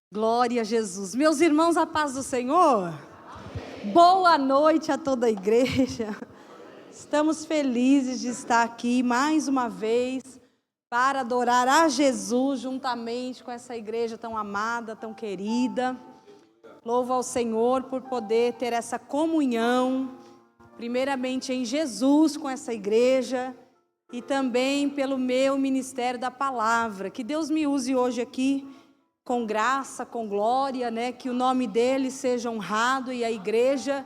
Glória a Jesus. Meus irmãos, a paz do Senhor. Amém. Boa noite a toda a igreja. Estamos felizes de estar aqui mais uma vez para adorar a Jesus juntamente com essa igreja tão amada, tão querida. Louvo ao Senhor por poder ter essa comunhão, primeiramente em Jesus com essa igreja e também pelo meu ministério da palavra. Que Deus me use hoje aqui com graça, com glória, né? Que o nome dele seja honrado e a igreja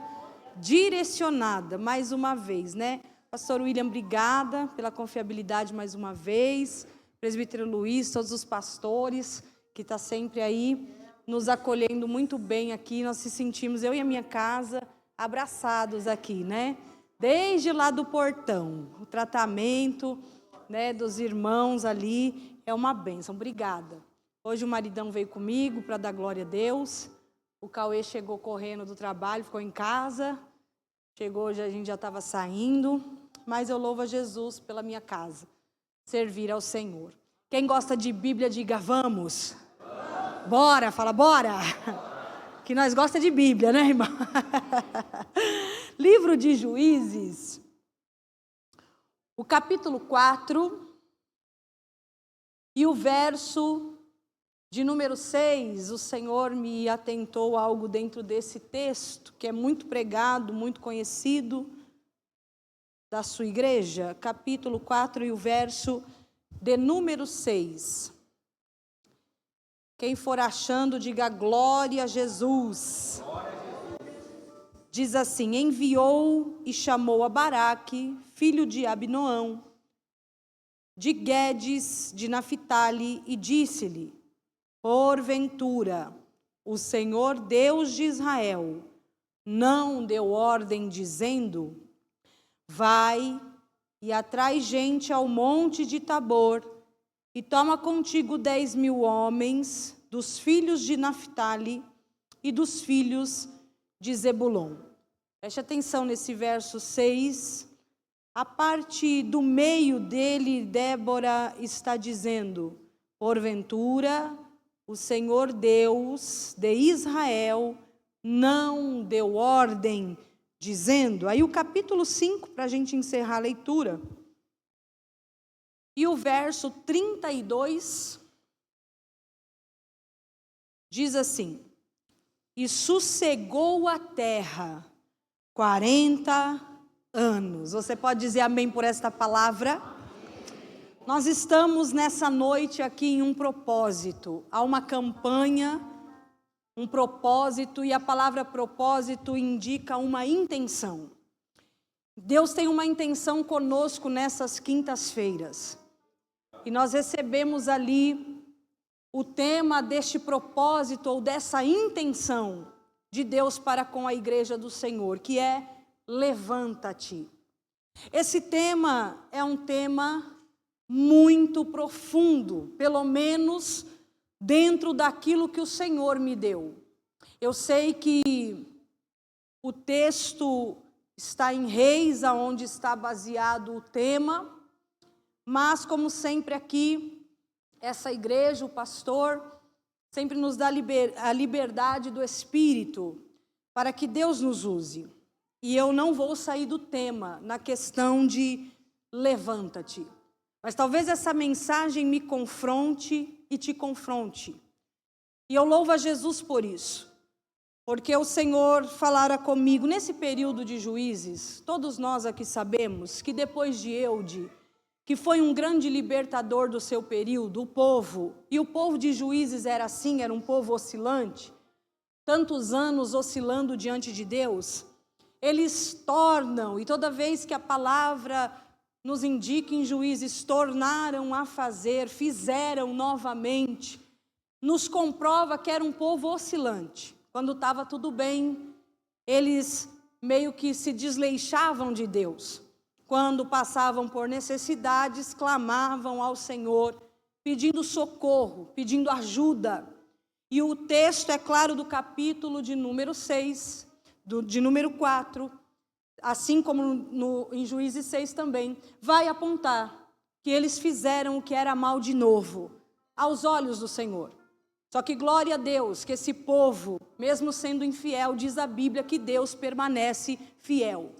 direcionada mais uma vez, né? Pastor William, obrigada pela confiabilidade mais uma vez. Presbítero Luiz, todos os pastores que estão sempre aí nos acolhendo muito bem aqui. Nós se sentimos, eu e a minha casa, abraçados aqui, né? Desde lá do portão, o tratamento, né, dos irmãos ali é uma bênção. Obrigada. Hoje o maridão veio comigo para dar glória a Deus. O Cauê chegou correndo do trabalho, ficou em casa. Chegou, a gente já estava saindo. Mas eu louvo a Jesus pela minha casa. Servir ao Senhor. Quem gosta de Bíblia, diga vamos. Bora, fala bora. Que nós gosta de Bíblia, né, irmão? Livro de Juízes. O capítulo 4 e o verso de número 6, o Senhor me atentou a algo dentro desse texto, que é muito pregado, muito conhecido da sua igreja. Capítulo 4 e o verso de número 6. Quem for achando, diga glória a Jesus. Glória a Jesus. Diz assim: enviou e chamou a Baraque, filho de Abinoão, de Guedes, de Naphtali, e disse-lhe: porventura, o Senhor Deus de Israel não deu ordem dizendo: vai e atrai gente ao monte de Tabor, e toma contigo 10.000 homens dos filhos de Naphtali e dos filhos de Zebulon. Preste atenção nesse verso 6. A parte do meio dele, Débora está dizendo: porventura, o Senhor Deus de Israel não deu ordem, dizendo. Aí o capítulo 5, para a gente encerrar a leitura. E o verso 32 diz assim: e sossegou a terra 40 anos. Você pode dizer amém por esta palavra? Nós estamos nessa noite aqui em um propósito. Há uma campanha, um propósito, e a palavra propósito indica uma intenção. Deus tem uma intenção conosco nessas quintas-feiras. E nós recebemos ali o tema deste propósito ou dessa intenção de Deus para com a igreja do Senhor, que é levanta-te. Esse tema é um tema muito profundo, pelo menos dentro daquilo que o Senhor me deu. Eu sei que o texto está em Reis, aonde está baseado o tema, mas como sempre aqui, essa igreja, o pastor, sempre nos dá a liberdade do Espírito para que Deus nos use. E eu não vou sair do tema na questão de levanta-te. Mas talvez essa mensagem me confronte e te confronte. E eu louvo a Jesus por isso. Porque o Senhor falara comigo nesse período de Juízes. Todos nós aqui sabemos que depois de Eude, que foi um grande libertador do seu período, o povo de Juízes era assim, era um povo oscilante, tantos anos oscilando diante de Deus, eles tornam, e toda vez que a palavra nos indica em Juízes, tornaram a fazer, fizeram novamente, nos comprova que era um povo oscilante. Quando estava tudo bem, eles meio que se desleixavam de Deus. Quando passavam por necessidades, clamavam ao Senhor, pedindo socorro, pedindo ajuda. E o texto, é claro, do capítulo de número 6, de número 4, assim como em Juízes 6 também, vai apontar que eles fizeram o que era mal de novo, aos olhos do Senhor. Só que glória a Deus, que esse povo, mesmo sendo infiel, diz a Bíblia que Deus permanece fiel.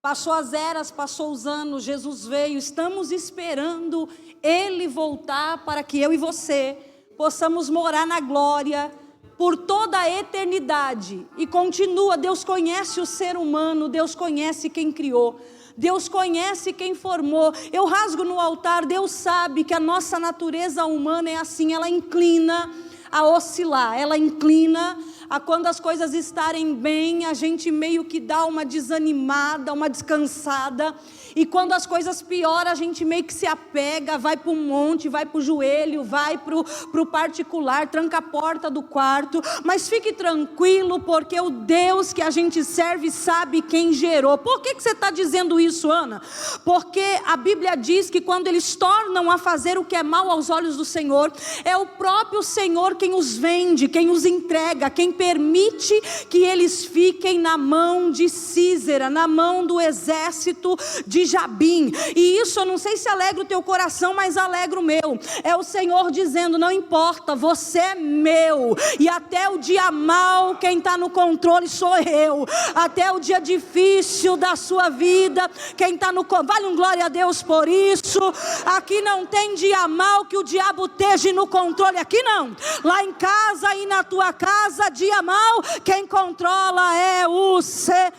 Passou as eras, passou os anos, Jesus veio, estamos esperando Ele voltar para que eu e você possamos morar na glória por toda a eternidade. E continua, Deus conhece o ser humano, Deus conhece quem criou, Deus conhece quem formou. Eu rasgo no altar, Deus sabe que a nossa natureza humana é assim, ela inclina a oscilar, ela inclina a quando as coisas estarem bem, a gente meio que dá uma desanimada, uma descansada, e quando as coisas pioram, a gente meio que se apega, vai para o monte, vai para o joelho, vai para o particular, tranca a porta do quarto. Mas fique tranquilo, porque o Deus que a gente serve sabe quem gerou. Por que você está dizendo isso, Ana? Porque a Bíblia diz que quando eles tornam a fazer o que é mal aos olhos do Senhor, é o próprio Senhor quem os vende, quem os entrega, quem permite que eles fiquem na mão de Císera, na mão do exército de Jabim. E isso eu não sei se alegra o teu coração, mas alegra o meu. É o Senhor dizendo: não importa, você é meu, e até o dia mau quem está no controle sou eu. Até o dia difícil da sua vida, quem está no controle, vale um glória a Deus por isso. Aqui não tem dia mau que o diabo esteja no controle, aqui não. Lá em casa e na tua casa, dia mau, quem controla é o Senhor.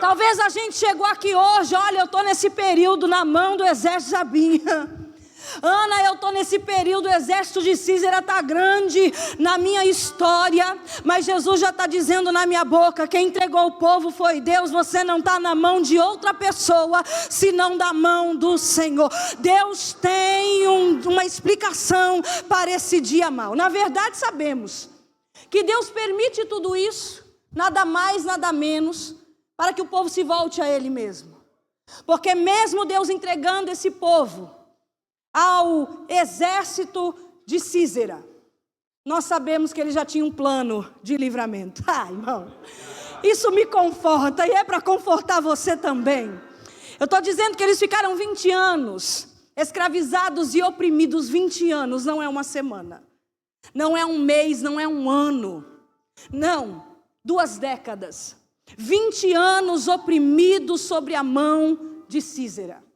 Talvez a gente chegou aqui hoje, olha, eu estou nesse período na mão do exército de Jabim. Ana, eu estou nesse período, o exército de Císera está grande na minha história, mas Jesus já está dizendo na minha boca: quem entregou o povo foi Deus. Você não está na mão de outra pessoa, senão da mão do Senhor. Deus tem uma explicação para esse dia mau. Na verdade, sabemos que Deus permite tudo isso, nada mais, nada menos, para que o povo se volte a Ele mesmo. Porque mesmo Deus entregando esse povo ao exército de Císera, nós sabemos que Ele já tinha um plano de livramento. Irmão, isso me conforta, e é para confortar você também. Eu estou dizendo que eles ficaram 20 anos escravizados e oprimidos. 20 anos não é uma semana, não é um mês, não é um ano, não, 2 décadas. 20 anos oprimidos sobre a mão de Císera.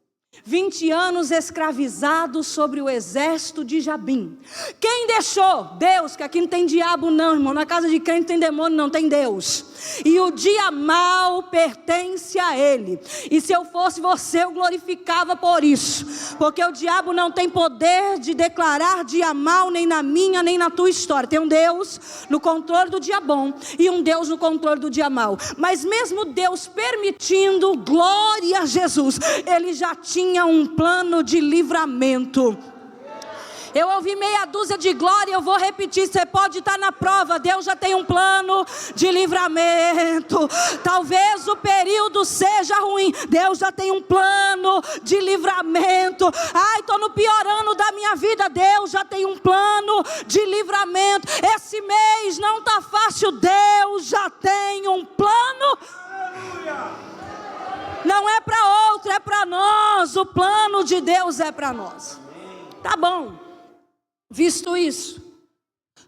20 anos escravizados sobre o exército de Jabim. Quem deixou? Deus, que aqui não tem diabo não, irmão. Na casa de crente não tem demônio, não tem Deus. E o dia mau pertence a Ele. E se eu fosse você, eu glorificava por isso. Porque o diabo não tem poder de declarar dia mau, nem na minha, nem na tua história. Tem um Deus no controle do dia bom e um Deus no controle do dia mau. Mas mesmo Deus permitindo, glória a Jesus, Ele já tinha um plano de livramento. Eu ouvi meia dúzia de glória, eu vou repetir, você pode estar na prova, Deus já tem um plano de livramento. Talvez o período seja ruim, Deus já tem um plano de livramento. Estou no pior ano da minha vida, Deus já tem um plano de livramento. Esse mês não está fácil, Deus já tem um plano. Não é para outro, é para nós. O plano de Deus é para nós. Tá bom. Visto isso,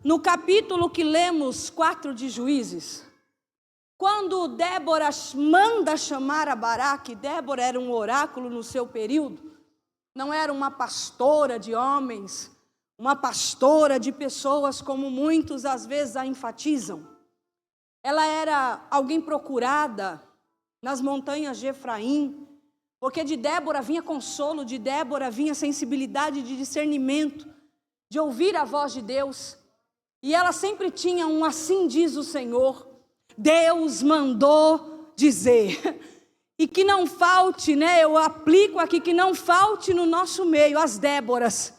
no capítulo que lemos 4 de Juízes, quando Débora manda chamar a Baraque, Débora era um oráculo no seu período, não era uma pastora de homens, uma pastora de pessoas como muitos às vezes a enfatizam. Ela era alguém procurada nas montanhas de Efraim, porque de Débora vinha consolo, de Débora vinha sensibilidade de discernimento, de ouvir a voz de Deus. E ela sempre tinha um assim diz o Senhor. Deus mandou dizer. E que não falte, eu aplico aqui, que não falte no nosso meio as Déboras,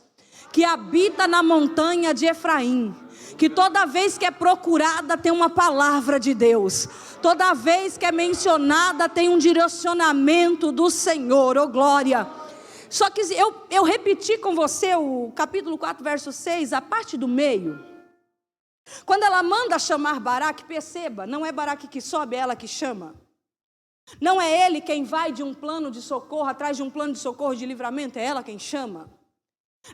que habita na montanha de Efraim, que toda vez que é procurada tem uma palavra de Deus, toda vez que é mencionada tem um direcionamento do Senhor, oh glória. Só que eu repeti com você o capítulo 4, verso 6, a parte do meio. Quando ela manda chamar Baraque, perceba, não é Baraque que sobe, é ela que chama. Não é ele quem vai de um plano de socorro, atrás de um plano de socorro de livramento, é ela quem chama.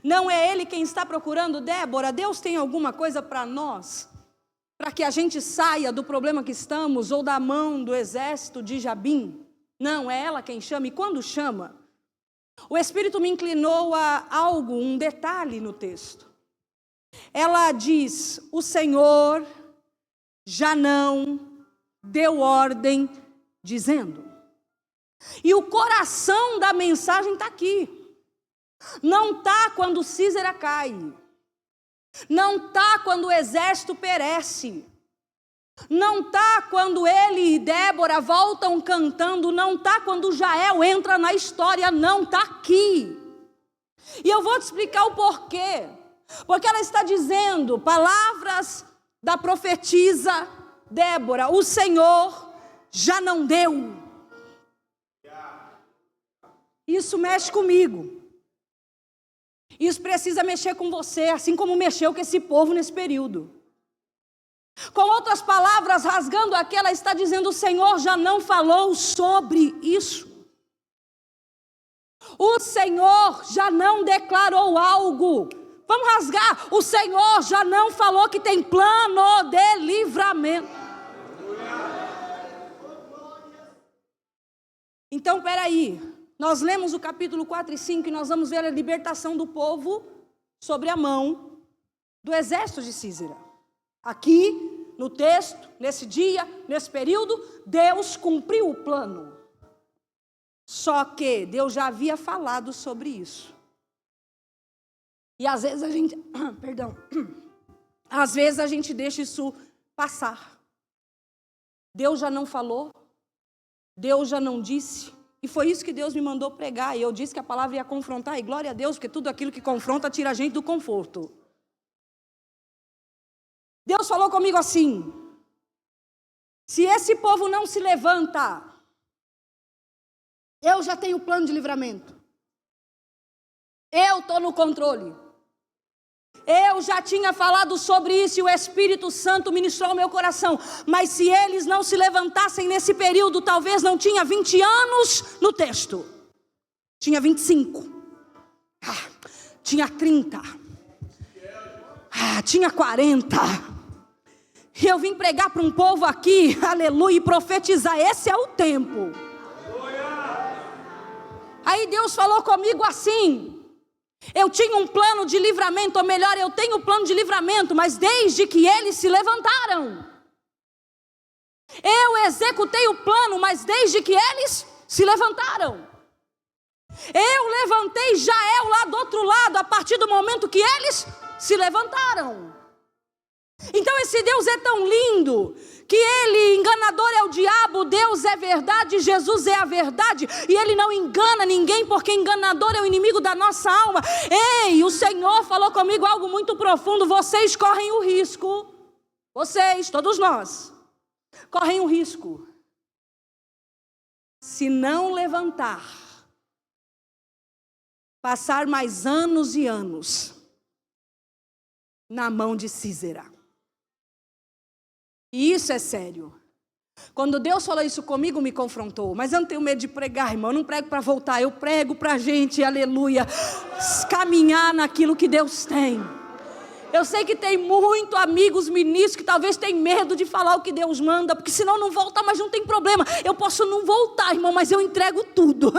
Não é ele quem está procurando Débora. Deus tem alguma coisa para nós, para que a gente saia do problema que estamos, ou da mão do exército de Jabim. Não, é ela quem chama. E quando chama, o Espírito me inclinou a algo, um detalhe no texto. Ela diz: o Senhor já não deu ordem, dizendo. E o coração da mensagem está aqui. Não está quando Císera cai. Não está quando o exército perece. Não está quando ele e Débora voltam cantando. Não está quando Jael entra na história. Não está aqui. E eu vou te explicar o porquê. Porque ela está dizendo palavras da profetisa Débora: o Senhor já não deu. Isso mexe comigo. Isso precisa mexer com você, assim como mexeu com esse povo nesse período. Com outras palavras, rasgando aqui, ela está dizendo: o Senhor já não falou sobre isso. O Senhor já não declarou algo. Vamos rasgar. O Senhor já não falou que tem plano de livramento. Então, peraí. Nós lemos o capítulo 4 e 5 e nós vamos ver a libertação do povo sobre a mão do exército de Císera. Aqui, no texto, nesse dia, nesse período, Deus cumpriu o plano. Só que Deus já havia falado sobre isso. E às vezes a gente, às vezes a gente deixa isso passar. Deus já não falou, Deus já não disse. E foi isso que Deus me mandou pregar. E eu disse que a palavra ia confrontar. E glória a Deus, porque tudo aquilo que confronta tira a gente do conforto. Deus falou comigo assim: se esse povo não se levanta, eu já tenho plano de livramento. Eu estou no controle. Eu já tinha falado sobre isso e o Espírito Santo ministrou ao meu coração. Mas se eles não se levantassem nesse período, talvez não tinha 20 anos no texto. Tinha 25. Tinha 30. Tinha 40. E eu vim pregar para um povo aqui, aleluia, e profetizar. Esse é o tempo. Aí Deus falou comigo assim: eu tinha um plano de livramento, ou melhor, eu tenho um plano de livramento, mas desde que eles se levantaram. Eu executei o plano, mas desde que eles se levantaram. Eu levantei Jael lá do outro lado, a partir do momento que eles se levantaram. Então esse Deus é tão lindo, que ele, enganador é o diabo, Deus é verdade, Jesus é a verdade, e ele não engana ninguém, porque enganador é o inimigo da nossa alma. Ei, o Senhor falou comigo algo muito profundo: vocês correm o risco, vocês, todos nós, correm o risco, se não levantar, passar mais anos e anos na mão de Císera. E isso é sério. Quando Deus falou isso comigo, me confrontou. Mas eu não tenho medo de pregar, irmão. Eu não prego para voltar, eu prego para a gente, aleluia, caminhar naquilo que Deus tem. Eu sei que tem muito amigos ministros que talvez tenham medo de falar o que Deus manda, porque senão não volta, mas não tem problema. Eu posso não voltar, irmão, mas eu entrego tudo.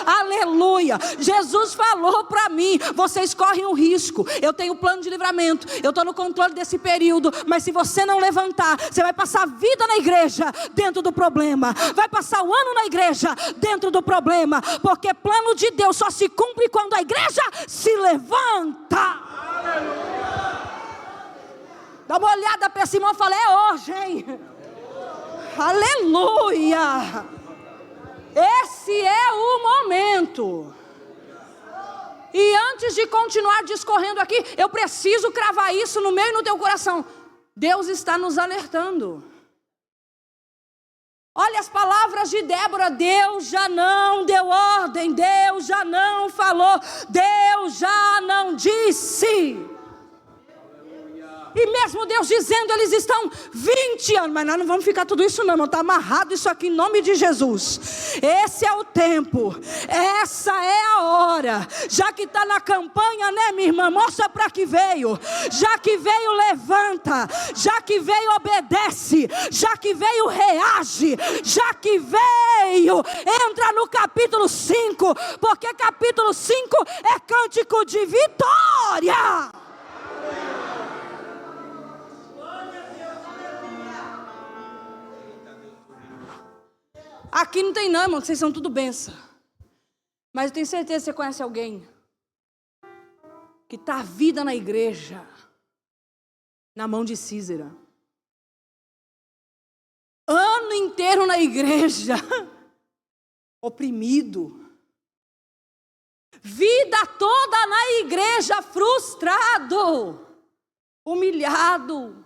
Aleluia. Jesus falou para mim: vocês correm um risco. Eu tenho plano de livramento, eu estou no controle desse período, mas se você não levantar, você vai passar a vida na igreja dentro do problema. Vai passar o ano na igreja dentro do problema, porque plano de Deus só se cumpre quando a igreja se levanta. Aleluia. Dá uma olhada para esse irmão e fala: é hoje, hein? Aleluia! Esse é o momento. E antes de continuar discorrendo aqui, eu preciso cravar isso no meu e no teu coração. Deus está nos alertando. Olha as palavras de Débora: Deus já não deu ordem, Deus já não falou, Deus já não disse. E mesmo Deus dizendo, eles estão 20 anos. Mas nós não vamos ficar tudo isso não, irmão. Está amarrado isso aqui em nome de Jesus. Esse é o tempo. Essa é a hora. Já que está na campanha, né, minha irmã? Mostra para que veio. Já que veio, levanta. Já que veio, obedece. Já que veio, reage. Já que veio, entra no capítulo 5. Porque capítulo 5 é cântico de vitória. Aqui não tem não, irmão, vocês são tudo benção. Mas eu tenho certeza que você conhece alguém que está a vida na igreja na mão de Císera. Ano inteiro na igreja, oprimido. Vida toda na igreja, frustrado, humilhado,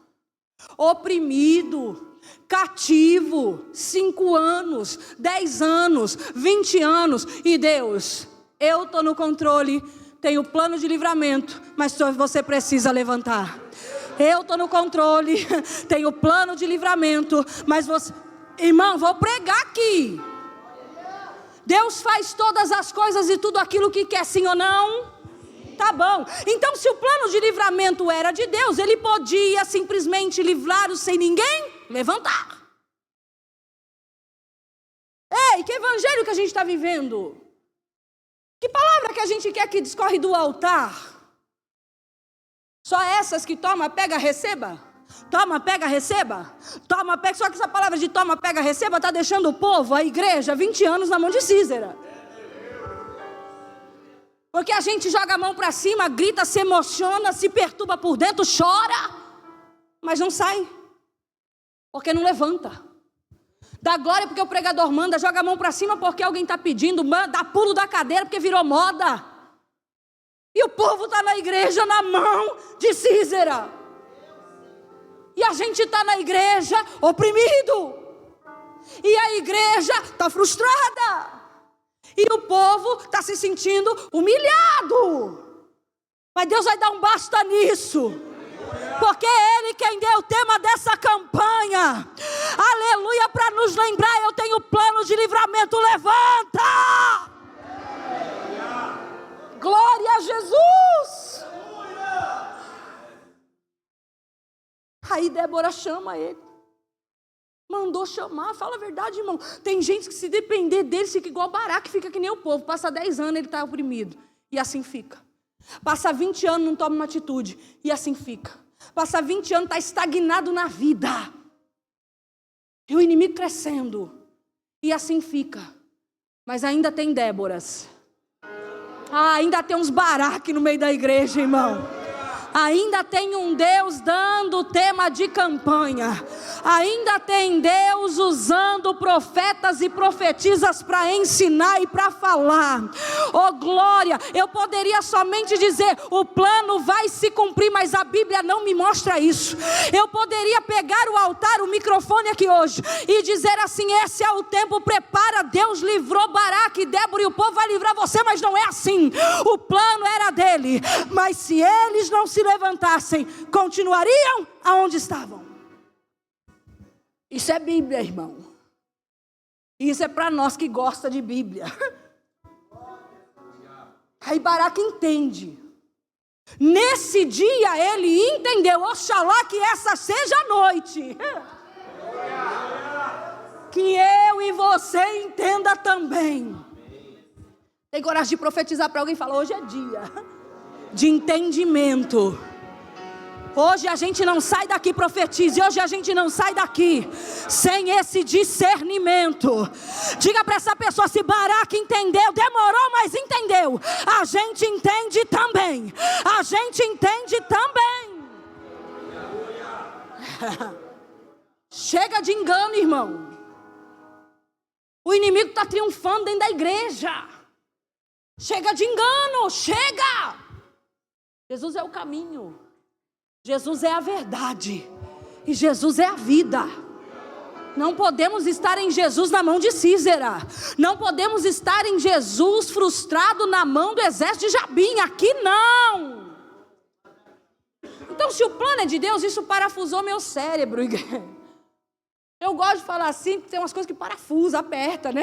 oprimido. Cativo, 5 anos, 10 anos, 20 anos. E Deus, eu estou no controle, tenho plano de livramento, mas você precisa levantar. Eu estou no controle, tenho plano de livramento, mas você... Irmão, vou pregar aqui. Deus faz todas as coisas e tudo aquilo que quer, sim ou não? Tá bom. Então, se o plano de livramento era de Deus, Ele podia simplesmente livrar-os sem ninguém levantar. Ei, que evangelho que a gente está vivendo? Que palavra que a gente quer que discorre do altar? Só essas que toma, pega, receba? Toma, pega, receba? Toma, pega. Só que essa palavra de toma, pega, receba está deixando o povo, a igreja, 20 anos na mão de Císera. Porque a gente joga a mão para cima, grita, se emociona, se perturba por dentro, chora, mas não sai. Porque não levanta. Dá glória porque o pregador manda, joga a mão para cima porque alguém está pedindo, dá pulo da cadeira porque virou moda. E o povo está na igreja na mão de Císera. E a gente está na igreja oprimido. E a igreja está frustrada. E o povo está se sentindo humilhado. Mas Deus vai dar um basta nisso. Porque é Ele quem deu o tema dessa campanha. Aleluia, para nos lembrar, eu tenho plano de livramento, levanta! Glória a Jesus! Aí Débora chama ele. Mandou chamar, fala a verdade, irmão. Tem gente que se depender dele, fica igual Baraque, fica que nem o povo. Passa 10 anos, ele está oprimido. E assim fica. Passa 20 anos, não toma uma atitude. E assim fica. Passa 20 anos, está estagnado na vida. E o inimigo crescendo. E assim fica. Mas ainda tem Déboras. Ainda tem uns Baraque no meio da igreja, irmão. Ainda tem um Deus dando tema de campanha. Ainda tem Deus usando profetas e profetisas para ensinar e para falar. Oh glória, eu poderia somente dizer, o plano vai se cumprir, mas a Bíblia não me mostra isso. Eu poderia pegar o altar, o microfone aqui hoje e dizer assim, esse é o tempo, prepara, Deus livrou Baraque e Débora e o povo vai livrar você, mas não é assim. O plano era dele, mas se eles não se levantassem, continuariam aonde estavam. Isso é Bíblia, irmão. Isso é para nós que gosta de Bíblia. Aí Baraque entende. Nesse dia ele entendeu, oxalá que essa seja a noite. Que eu e você entenda também. Tem coragem de profetizar para alguém e falar, hoje é dia de entendimento. Hoje a gente não sai daqui, profetize. Hoje a gente não sai daqui sem esse discernimento. Diga para essa pessoa, se Baraque entendeu, demorou, mas entendeu. A gente entende também. A gente entende também. Chega de engano, irmão. O inimigo está triunfando dentro da igreja. Chega de engano, chega. Jesus é o caminho. Jesus é a verdade. E Jesus é a vida. Não podemos estar em Jesus na mão de Císera. Não podemos estar em Jesus frustrado na mão do exército de Jabim. Aqui não. Então, se o plano é de Deus, isso parafusou meu cérebro. Eu gosto de falar assim, porque tem umas coisas que parafusa, aperta, né?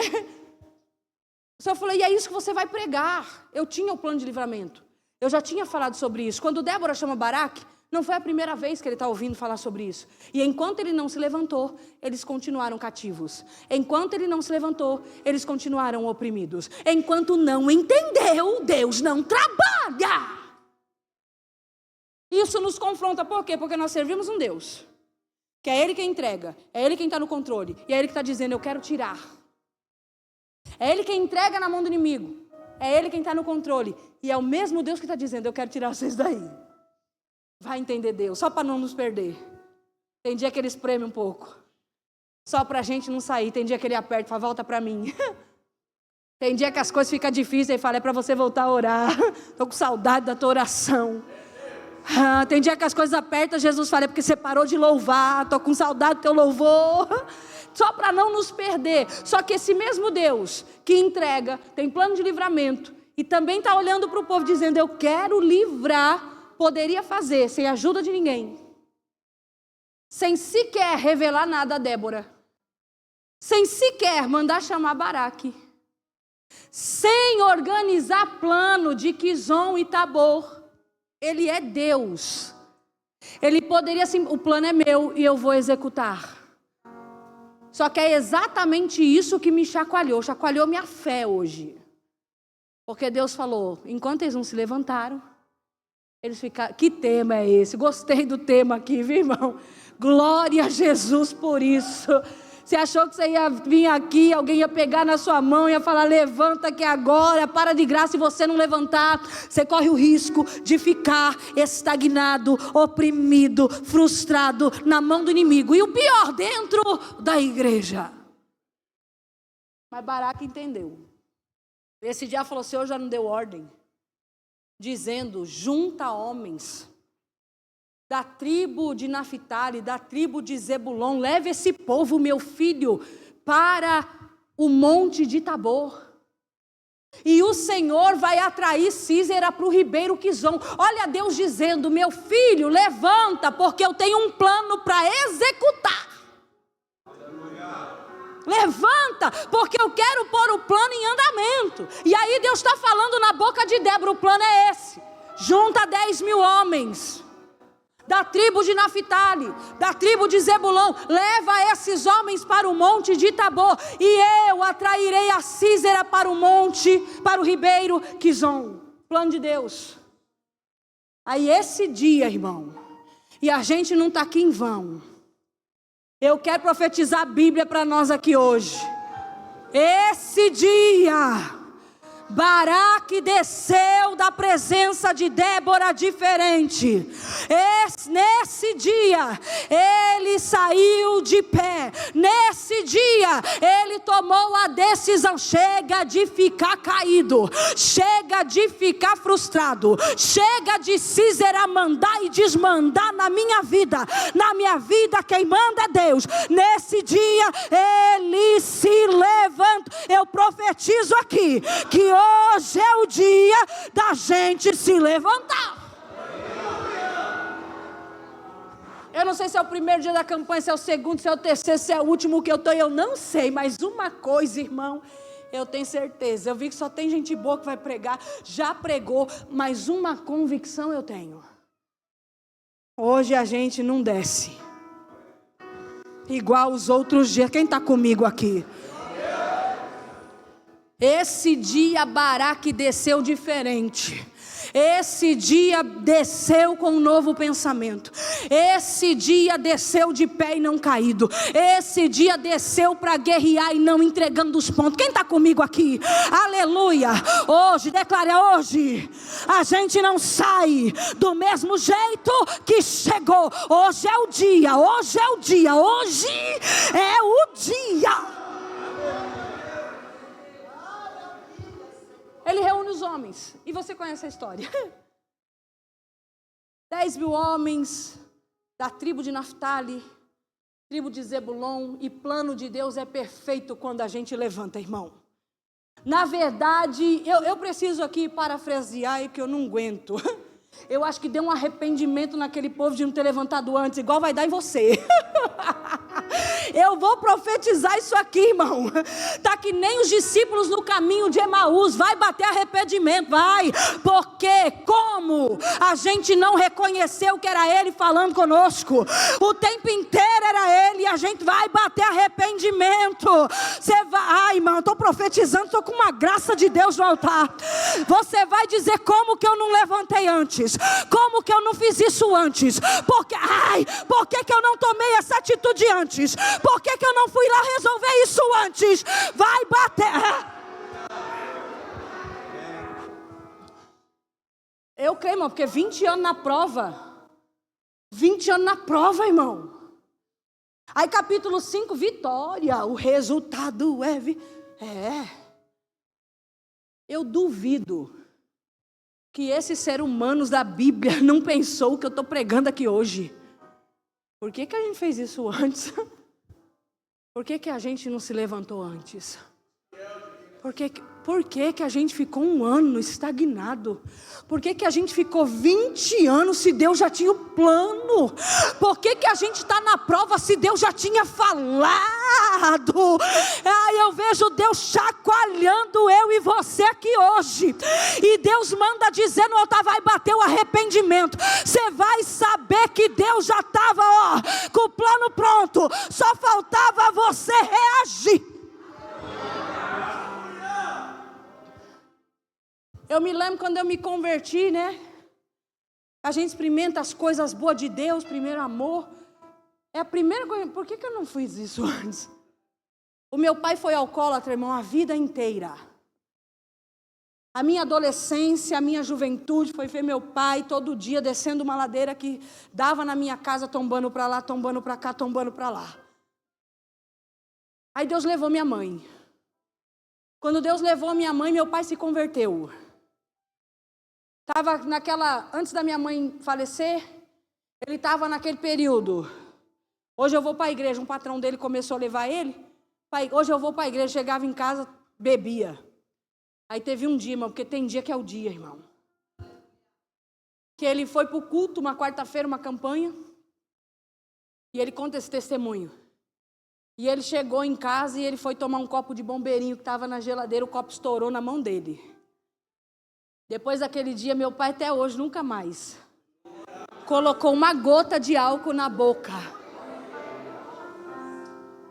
O Senhor falou, e é isso que você vai pregar. Eu tinha o plano de livramento. Eu já tinha falado sobre isso. Quando Débora chama Baraque, não foi a primeira vez que ele está ouvindo falar sobre isso. E enquanto ele não se levantou, eles continuaram cativos. Enquanto ele não se levantou, eles continuaram oprimidos. Enquanto não entendeu, Deus não trabalha. Isso nos confronta, por quê? Porque nós servimos um Deus, que é Ele quem entrega, é Ele quem está no controle, e é Ele que está dizendo, eu quero tirar. É Ele quem entrega na mão do inimigo, é Ele quem está no controle, e é o mesmo Deus que está dizendo, eu quero tirar vocês daí. Vai entender Deus, só para não nos perder. Tem dia que Ele espreme um pouco, só para a gente não sair. Tem dia que Ele aperta e fala, volta para mim. Tem dia que as coisas ficam difíceis, Ele fala, é para você voltar a orar. Estou com saudade da tua oração. Tem dia que as coisas apertam, Jesus fala, é porque você parou de louvar, estou com saudade do teu louvor. Só para não nos perder. Só que esse mesmo Deus que entrega, tem plano de livramento, e também está olhando para o povo dizendo, eu quero livrar, poderia fazer sem ajuda de ninguém, sem sequer revelar nada a Débora, sem sequer mandar chamar Baraque, sem organizar plano de Quizon e Tabor. Ele é Deus. Ele poderia assim, o plano é meu e eu vou executar. Só que é exatamente isso que me chacoalhou minha fé hoje. Porque Deus falou, enquanto eles não se levantaram, eles ficaram, que tema é esse? Gostei do tema aqui, viu, irmão? Glória a Jesus por isso. Você achou que você ia vir aqui, alguém ia pegar na sua mão e ia falar, levanta que agora, para de graça, e você não levantar, você corre o risco de ficar estagnado, oprimido, frustrado na mão do inimigo. E o pior, dentro da igreja. Mas Baraque entendeu. Esse dia falou, o Senhor já não deu ordem, dizendo, junta homens da tribo de Naphtali, da tribo de Zebulon, leve esse povo, meu filho, para o monte de Tabor. E o Senhor vai atrair Sísera para o ribeiro Quizon. Olha Deus dizendo, meu filho, levanta, porque eu tenho um plano para executar. Levanta, porque eu quero pôr o plano em andamento. E aí Deus está falando na boca de Débora, o plano é esse. Junta 10.000 homens da tribo de Naphtali, da tribo de Zebulon, leva esses homens para o monte de Tabor, e eu atrairei a Sísera para o monte, para o ribeiro Quizon. Plano de Deus. Aí esse dia, irmão, e a gente não está aqui em vão, eu quero profetizar a Bíblia para nós aqui hoje. Esse dia, Baraque desceu da presença de Débora diferente. Nesse dia, ele saiu de pé. Nesse dia, ele tomou a decisão. Chega de ficar caído. Chega de ficar frustrado. Chega de Sísera mandar e desmandar na minha vida. Na minha vida, quem manda é Deus. Nesse dia, ele se levanta. Eu profetizo aqui que hoje é o dia da gente se levantar. Eu não sei se é o primeiro dia da campanha, se é o segundo, se é o terceiro, se é o último que eu estou, eu não sei. Mas uma coisa, irmão, eu tenho certeza. Eu vi que só tem gente boa que vai pregar, já pregou, mas uma convicção eu tenho. Hoje a gente não desce igual os outros dias. Quem está comigo aqui? Esse dia Baraque desceu diferente. Esse dia desceu com um novo pensamento. Esse dia desceu de pé e não caído. Esse dia desceu para guerrear e não entregando os pontos. Quem está comigo aqui? Aleluia. Hoje, declara hoje, a gente não sai do mesmo jeito que chegou. Hoje é o dia, hoje é o dia, hoje é o dia. Ele reúne os homens, e você conhece a história. 10.000 homens da tribo de Naphtali, tribo de Zebulon, e plano de Deus é perfeito quando a gente levanta, irmão. Na verdade, eu preciso aqui parafrasear, porque eu não aguento. Eu acho que deu um arrependimento naquele povo de não ter levantado antes, igual vai dar em você. Eu vou profetizar isso aqui, irmão. Tá que nem os discípulos no caminho de Emaús. Vai bater arrependimento, vai. Porque como a gente não reconheceu que era Ele falando conosco, o tempo inteiro era Ele, e a gente vai bater arrependimento. Você vai, ai, irmão, estou profetizando, estou com uma graça de Deus no altar. Você vai dizer: como que eu não levantei antes? Como que eu não fiz isso antes? Por que eu não tomei essa atitude antes? Por que eu não fui lá resolver isso antes? Vai bater. Eu creio, irmão, porque 20 anos na prova. 20 anos na prova, irmão. Aí capítulo 5, vitória. O resultado é. Eu duvido que esses seres humanos da Bíblia não pensou o que eu estou pregando aqui hoje. Por que a gente fez isso antes? Por que a gente não se levantou antes? Por que a gente ficou um ano estagnado? Por que a gente ficou 20 anos se Deus já tinha o plano? Por que a gente está na prova se Deus já tinha falado? Eu vejo Deus chacoalhando eu e você aqui hoje. E Deus manda dizer no altar: vai bater o arrependimento. Você vai saber que Deus já estava com o plano pronto. Só faltava você reagir. Eu me lembro quando eu me converti, né? A gente experimenta as coisas boas de Deus, primeiro amor. É a primeira coisa. Por que eu não fiz isso antes? O meu pai foi alcoólatra, irmão, a vida inteira. A minha adolescência, a minha juventude foi ver meu pai todo dia descendo uma ladeira que dava na minha casa, tombando para lá, tombando para cá, tombando para lá. Aí Deus levou minha mãe. Quando Deus levou minha mãe, meu pai se converteu. Estava antes da minha mãe falecer, ele estava naquele período. Hoje eu vou para a igreja, um patrão dele começou a levar ele. Hoje eu vou para a igreja, chegava em casa, bebia. Aí teve um dia, irmão, porque tem dia que é o dia, irmão. Que ele foi para o culto, uma quarta-feira, uma campanha. E ele conta esse testemunho. E ele chegou em casa e ele foi tomar um copo de bombeirinho que estava na geladeira, o copo estourou na mão dele. Depois daquele dia, meu pai até hoje, nunca mais colocou uma gota de álcool na boca.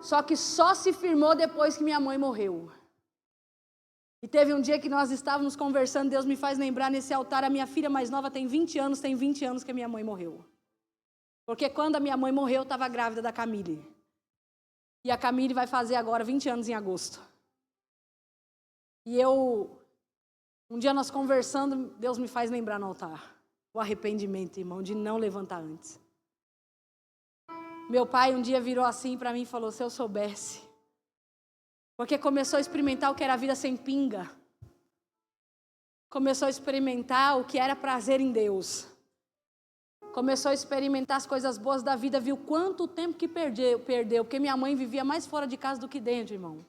Só que só se firmou depois que minha mãe morreu. E teve um dia que nós estávamos conversando, Deus me faz lembrar nesse altar, a minha filha mais nova tem 20 anos que a minha mãe morreu. Porque quando a minha mãe morreu, eu estava grávida da Camille. E a Camille vai fazer agora 20 anos em agosto. E um dia nós conversando, Deus me faz lembrar no altar. O arrependimento, irmão, de não levantar antes. Meu pai um dia virou assim para mim e falou: se eu soubesse. Porque começou a experimentar o que era a vida sem pinga. Começou a experimentar o que era prazer em Deus. Começou a experimentar as coisas boas da vida. Viu quanto tempo que perdeu. Porque minha mãe vivia mais fora de casa do que dentro, irmão.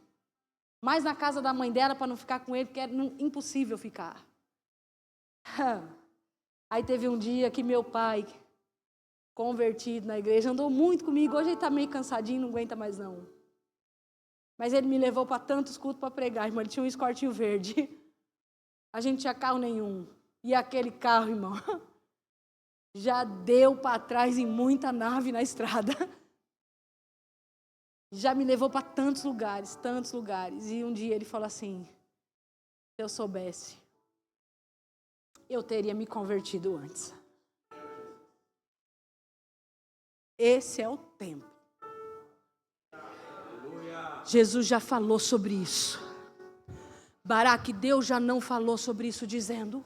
Mais na casa da mãe dela para não ficar com ele, porque era impossível ficar. Aí teve um dia que meu pai, convertido na igreja, andou muito comigo. Hoje ele está meio cansadinho, não aguenta mais não. Mas ele me levou para tantos cultos para pregar, irmão. Ele tinha um escortinho verde. A gente tinha carro nenhum. E aquele carro, irmão, já deu para trás em muita nave na estrada. Já me levou para tantos lugares. E um dia ele falou assim: se eu soubesse, eu teria me convertido antes. Esse é o tempo. Jesus já falou sobre isso. Baraque, Deus já não falou sobre isso, dizendo: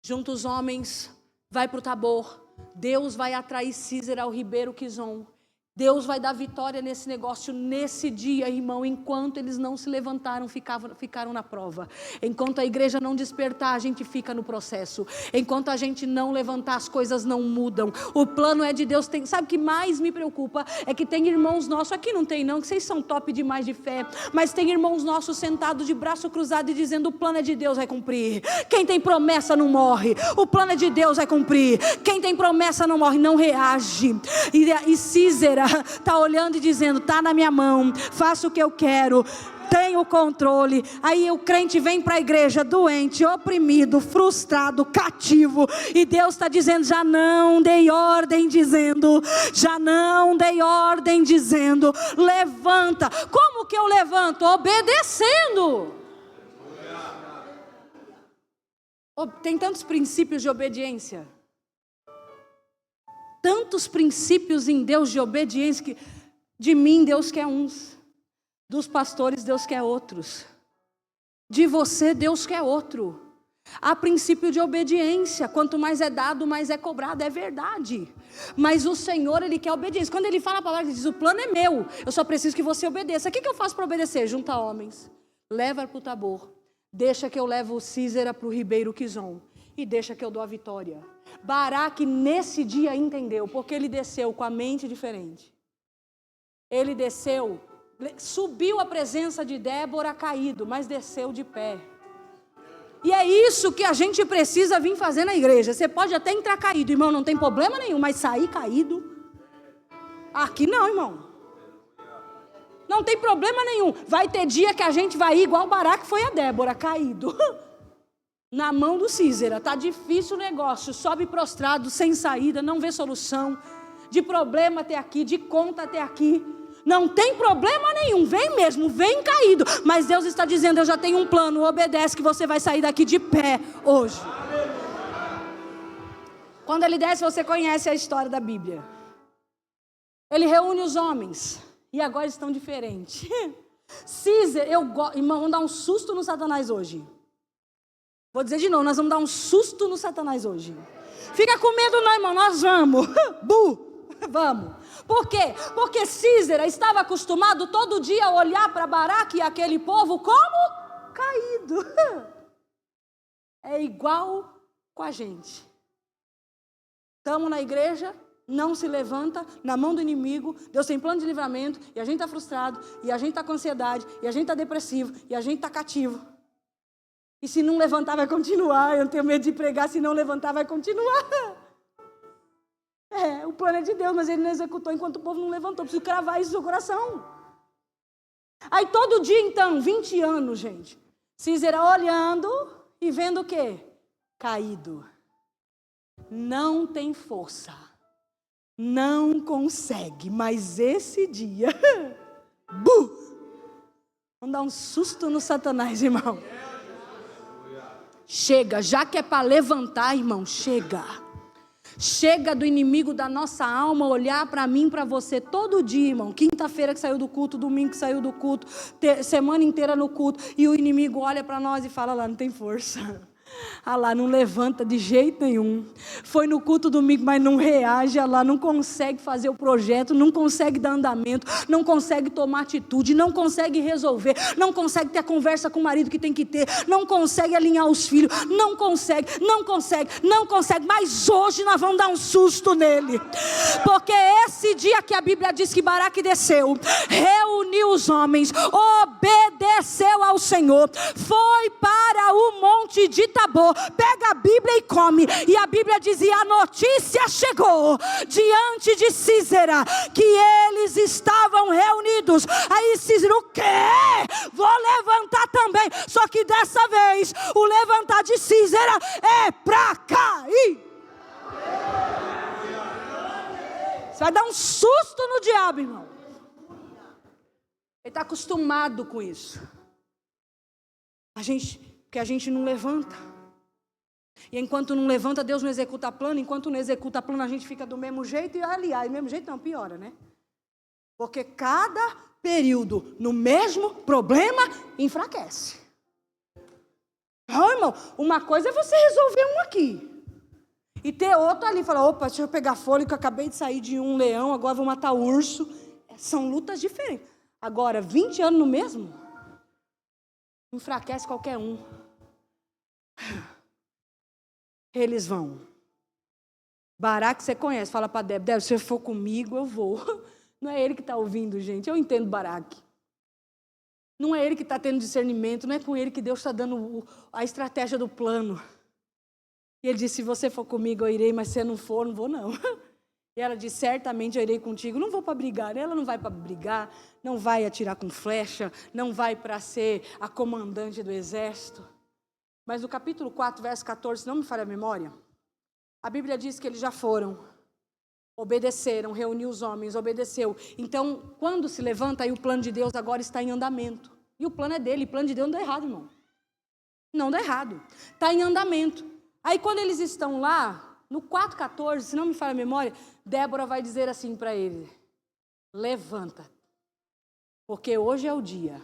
junta os homens, vai para o Tabor. Deus vai atrair Císera ao ribeiro Quizon. Deus vai dar vitória nesse negócio, nesse dia, irmão. Enquanto eles não se levantaram, ficaram na prova. Enquanto a igreja não despertar, a gente fica no processo. Enquanto a gente não levantar, as coisas não mudam. O plano é de Deus. Sabe o que mais me preocupa? É que tem irmãos nossos, aqui não tem não, que vocês são top demais de fé, mas tem irmãos nossos sentados de braço cruzado e dizendo: o plano é de Deus, vai cumprir. Quem tem promessa não morre. O plano é de Deus, vai cumprir. Quem tem promessa não morre, não reage. E Císera está olhando e dizendo: está na minha mão, faço o que eu quero, tenho o controle. Aí o crente vem para a igreja doente, oprimido, frustrado, cativo, e Deus está dizendo: já não dei ordem dizendo, levanta. Como que eu levanto? Obedecendo. Tem tantos princípios de obediência, tantos princípios em Deus de obediência, que de mim Deus quer uns, dos pastores Deus quer outros, de você Deus quer outro. Há princípio de obediência, quanto mais é dado, mais é cobrado, é verdade. Mas o Senhor, Ele quer obediência. Quando Ele fala a palavra, Ele diz: o plano é meu, eu só preciso que você obedeça. O que eu faço para obedecer? Junta homens, leva para o Tabor, deixa que eu levo o Císera para o Ribeiro Quizon, e deixa que eu dou a vitória. Baraque nesse dia entendeu, porque ele desceu com a mente diferente. Ele desceu, subiu à presença de Débora caído, mas desceu de pé. E é isso que a gente precisa vir fazer na igreja. Você pode até entrar caído, irmão, não tem problema nenhum, mas sair caído, aqui não, irmão. Não tem problema nenhum. Vai ter dia que a gente vai ir igual o Baraque foi a Débora, caído. Na mão do Císera, está difícil o negócio, sobe prostrado, sem saída, não vê solução, de problema até aqui, de conta até aqui, não tem problema nenhum, vem mesmo, vem caído, mas Deus está dizendo: eu já tenho um plano, obedece que você vai sair daqui de pé hoje. Quando ele desce, você conhece a história da Bíblia, ele reúne os homens, e agora eles estão diferentes. Císera, irmão, vamos dar um susto no Satanás hoje. Vou dizer de novo, nós vamos dar um susto no Satanás hoje. Fica com medo não, irmão, nós vamos. Vamos. Por quê? Porque Císera estava acostumado todo dia a olhar para Baraque e aquele povo como caído. É igual com a gente. Estamos na igreja, não se levanta, na mão do inimigo, Deus tem plano de livramento, e a gente está frustrado, e a gente está com ansiedade, e a gente está depressivo, e a gente está cativo. E se não levantar, vai continuar. Eu tenho medo de pregar, se não levantar, vai continuar. O plano é de Deus, mas Ele não executou enquanto o povo não levantou. Preciso cravar isso no seu coração. Aí todo dia, então, 20 anos, gente, Císera olhando e vendo o quê? Caído. Não tem força. Não consegue. Mas esse dia, vamos dar um susto no Satanás, irmão. Chega, já que é para levantar, irmão, chega. Chega do inimigo da nossa alma olhar para mim, para você, todo dia, irmão. Quinta-feira que saiu do culto, domingo que saiu do culto, semana inteira no culto. E o inimigo olha para nós e fala: lá, não tem força. Ah lá, não levanta de jeito nenhum. Foi no culto domingo, mas não reage. Ah lá, não consegue fazer o projeto, não consegue dar andamento, não consegue tomar atitude, não consegue resolver, não consegue ter a conversa com o marido que tem que ter, não consegue alinhar os filhos, não consegue. Mas hoje nós vamos dar um susto nele, porque esse dia que a Bíblia diz que Baraque desceu, reuniu os homens, obedeceu ao Senhor, foi para o monte de Tabor, pega a Bíblia e come, e a Bíblia dizia: a notícia chegou diante de Císera, que eles estavam reunidos. Aí Císera: o quê? Vou levantar também. Só que dessa vez, o levantar de Císera é para cair. Você vai dar um susto no diabo, irmão. Ele está acostumado com isso. Porque a gente não levanta. E enquanto não levanta, Deus não executa plano. Enquanto não executa plano, a gente fica do mesmo jeito. E aliás, do mesmo jeito não, piora, né? Porque cada período no mesmo problema enfraquece. Não, irmão, uma coisa é você resolver um aqui. E ter outro ali, falar, opa, deixa eu pegar fôlego, que eu acabei de sair de um leão, agora vou matar o urso. São lutas diferentes. Agora, 20 anos no mesmo, enfraquece qualquer um. Eles vão. Baraque você conhece, fala para Débora, se você for comigo, eu vou. Não é ele que está ouvindo, gente, eu entendo Baraque. Não é ele que está tendo discernimento, não é com ele que Deus está dando a estratégia do plano. E ele disse, se você for comigo, eu irei, mas se você não for, não vou não. E ela disse, certamente eu irei contigo. Não vou para brigar. Ela não vai para brigar, não vai atirar com flecha, não vai para ser a comandante do exército. Mas no capítulo 4, verso 14, se não me falha a memória, a Bíblia diz que eles já foram, obedeceram, reuniu os homens, obedeceu. Então, quando se levanta, aí o plano de Deus agora está em andamento. E o plano é dele, o plano de Deus não dá errado, irmão. Não dá errado. Está em andamento. Aí quando eles estão lá, no 4,14, se não me falha a memória, Débora vai dizer assim para ele, levanta, porque hoje é o dia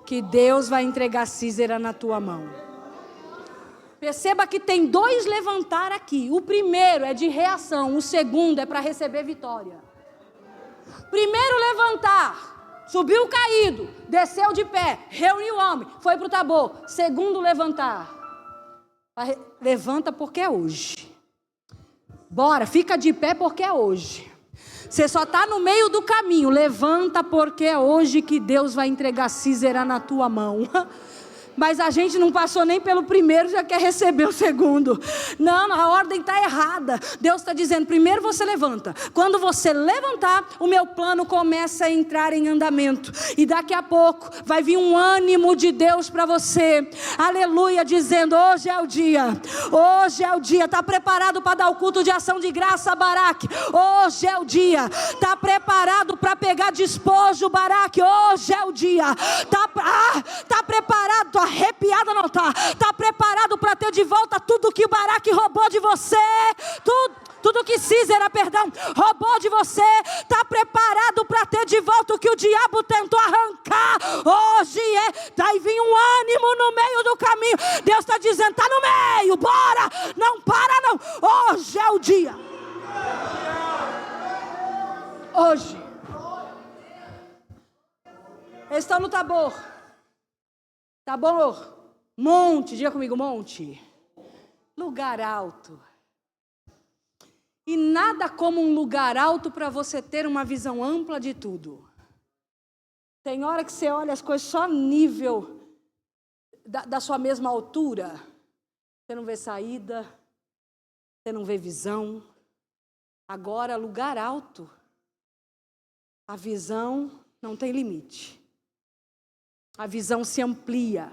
que Deus vai entregar Sísera na tua mão. Perceba que tem 2 levantar aqui. O primeiro é de reação, o segundo é para receber vitória. Primeiro levantar, subiu caído, desceu de pé, reuniu o homem, foi para o Tabor. Segundo levantar, levanta porque é hoje. Bora, fica de pé porque é hoje. Você só está no meio do caminho. Levanta porque é hoje que Deus vai entregar Sísera na tua mão. Mas a gente não passou nem pelo primeiro, já quer receber o segundo. Não, a ordem está errada. Deus está dizendo, primeiro você levanta. Quando você levantar, o meu plano começa a entrar em andamento. E daqui a pouco vai vir um ânimo de Deus para você. Aleluia, dizendo, hoje é o dia. Hoje é o dia. Está preparado para dar o culto de ação de graça, Baraque? Hoje é o dia. Está preparado para pegar despojo, Baraque? Hoje é o dia. Está preparado, arrepiada não está. Está preparado para ter de volta tudo que Baraque roubou de você. Tudo que Sísera, roubou de você. Está preparado para ter de volta o que o diabo tentou arrancar. Hoje vai vir um ânimo no meio do caminho. Deus está dizendo, está no meio, bora. Não para não. Hoje é o dia. Hoje. Eles estão no Tabor. Tabor, monte, diga comigo, monte, lugar alto. E nada como um lugar alto para você ter uma visão ampla de tudo. Tem hora que você olha as coisas só nível da sua mesma altura. Você não vê saída, você não vê visão. Agora, lugar alto, a visão não tem limite. A visão se amplia.